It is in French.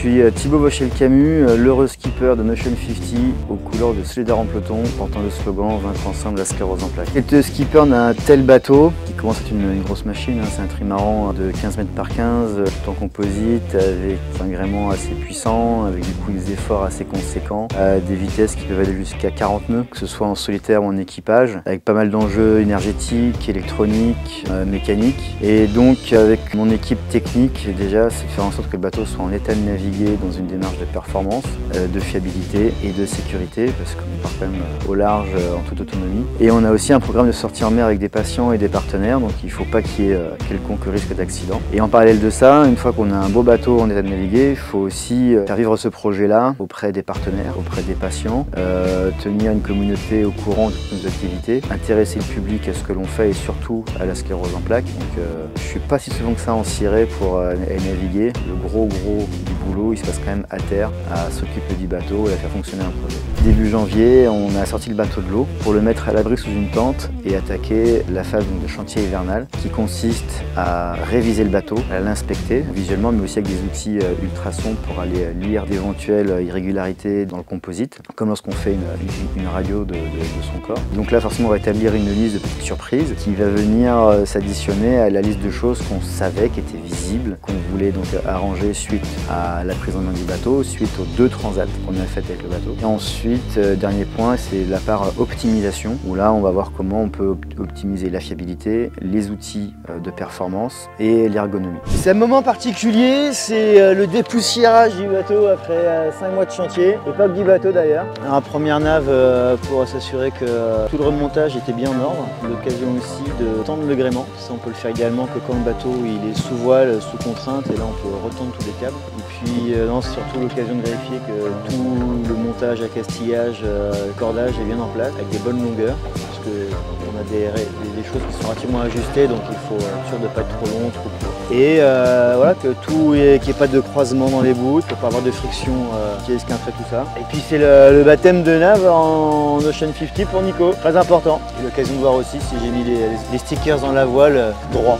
suis Thibaut Vauchel-Camus, l'heureux skipper de Notion 50 aux couleurs de Solidaire en peloton, portant le slogan « Vaincre ensemble la sclérose en plaques ». Quel skipper d'un tel bateau, qui commence à être une grosse machine, c'est un trimaran de 15 mètres par 15, tout en composite, avec un gréement assez puissant, avec du coup des efforts assez conséquents, des vitesses qui peuvent aller jusqu'à 40 nœuds, que ce soit en solitaire ou en équipage, avec pas mal d'enjeux énergétiques, électroniques, mécaniques. Et donc avec mon équipe technique, déjà, c'est de faire en sorte que le bateau soit en état de naviguer dans une démarche de performance, de fiabilité et de sécurité, parce qu'on part quand même au large en toute autonomie. Et on a aussi un programme de sortie en mer avec des patients et des partenaires, donc il ne faut pas qu'il y ait quelconque risque d'accident. Et en parallèle de ça, une fois qu'on a un beau bateau en état de naviguer, il faut aussi faire vivre ce projet-là auprès des partenaires, auprès des patients, tenir une communauté au courant de toutes nos activités, intéresser le public à ce que l'on fait et surtout à la sclérose en plaques. Donc je ne suis pas si souvent que ça en ciré pour naviguer. Le gros du boulot, il se passe quand même à terre, à s'occuper du bateau et à faire fonctionner un projet. Début janvier, on a sorti le bateau de l'eau pour le mettre à l'abri sous une tente et attaquer la phase de chantier hivernal qui consiste à réviser le bateau, à l'inspecter visuellement, mais aussi avec des outils ultrasons pour aller lire d'éventuelles irrégularités dans le composite, comme lorsqu'on fait une radio de son corps. Donc là, forcément, on va établir une liste de petites surprises qui va venir s'additionner à la liste de choses qu'on savait qui étaient visibles, qu'on voulait donc arranger suite à la prise en main du bateau, suite aux 2 transats qu'on a faites avec le bateau. Et ensuite, dernier point, c'est la part optimisation, où là, on va voir comment on peut optimiser la fiabilité, les outils de performance et l'ergonomie. C'est un moment particulier, c'est le dépoussiérage du bateau après 5 mois de chantier, et pas que du bateau d'ailleurs. Un première nave pour s'assurer que tout le remontage était bien en ordre. L'occasion aussi de tendre le gréement. Ça, on peut le faire idéalement que quand le bateau il est sous voile, sous contrainte, et là on peut retendre tous les câbles. Et puis c'est surtout l'occasion de vérifier que tout le montage, accastillage, cordage est bien en place, avec des bonnes longueurs, parce qu'on a des choses qui sont relativement ajustées, donc il faut être sûr de ne pas être trop long, trop court. Et voilà, qu'il n'y ait pas de croisement dans les bouts, pour pas avoir de friction qui esquinterait tout ça. Et puis c'est le baptême de nave en Notion 50 pour Nico, très important. Et l'occasion de voir aussi si j'ai mis les stickers dans la voile droit.